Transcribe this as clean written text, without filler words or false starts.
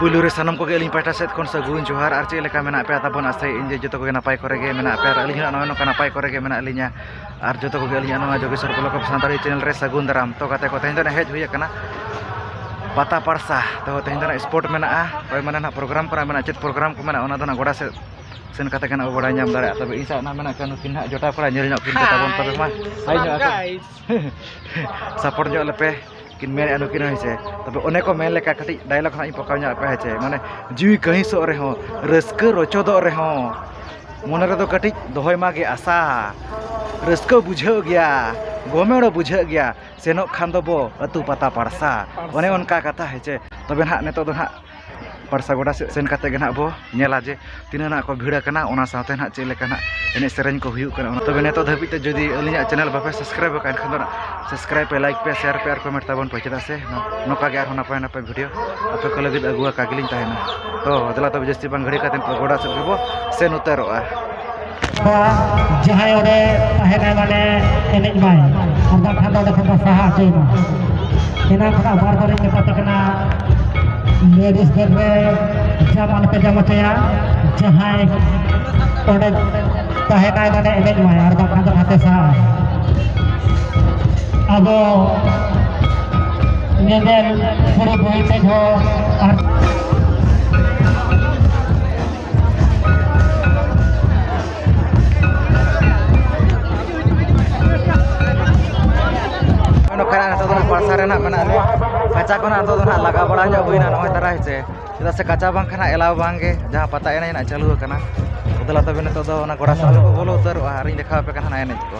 पुलुरे सानम को गेलिंग पाटा सेट खन सगुन जोहार आर चे लेका मेना पे ताबन आसे इंजे जतो को नापाय करे गे मेना पे अलिंग ना नका नापाय करे गे मेना अलिंगा आर जतो को गेलिंग ना जोगेश्वर ब्लॉक ऑफ सांतारी चैनल रे सगुन दाराम तो काते को तेन दो हेज हुई कना पता परसा तो तेन दो स्पोर्ट मेना ओय माने ना प्रोग्राम करा मेना चेत प्रोग्राम को मेना ओना दो ना गोड़ा से सेन काते कना बड़ा नाम दारे तबे इंसा ना मेना कनु किन हा जोटा परा नेल ᱧᱚᱜ किन ताबन तबे मा हाय गाइस सपोर्ट ᱧᱚᱜ लेपे किन मेरे अनुकिन है तब अने को मेन लेका कटी डायलॉग हाँ पकावना पे है माने जीवी कहीं सो रहे हो रस्क रोचो दो रहे हो मन रे कटी दोहय मागे आशा रस्क बुझे गया गोमेड़ बुझे गया सेनो खान दो बो अतु पता पड़सा अने उनका कथा है तबे ना नेतो दो ना पड़सा गोड़ा सेन काते गे ना बो नेला जे तीना ना को भीड़ कना ओना साथे ना चे लेका ना एने सेरेन को हुयु कना तबे नेतो धबिते जदी अलिया चैनल बापे सब्सक्राइब का खान दो सब्सक्राइब पे लाइक पे शेयर पे और कमेंट ताबन पे चेदा से नोका गे आर नापाय नापाय वीडियो आपे को लगिद अगुआ कागिलिन ताहेना तो दला तबे जस्ती बांग घड़ी काते गोड़ा से गेबो सेन उतरोआ जहां ओरे ताहेना माने एनेज माय अंदा खान दो देखो साहा चेना एना खड़ा बार बार के पता कना लेडीज देख में जमान पे जमचया जहां ओरे ताहेना माने एनेज माय और खान दो हाथे साहा अब नेदेल पूरे बोई पे हो पार्सा काचा को ना लगा बड़ा हुईना नय तारा से चेदा से काचा बांग खाना एलाव बांगे जहाँ पता एने ना चालू करना उदला तबे ने तो गोड़ा साल को बोलो उतर और देखा पे कना एने को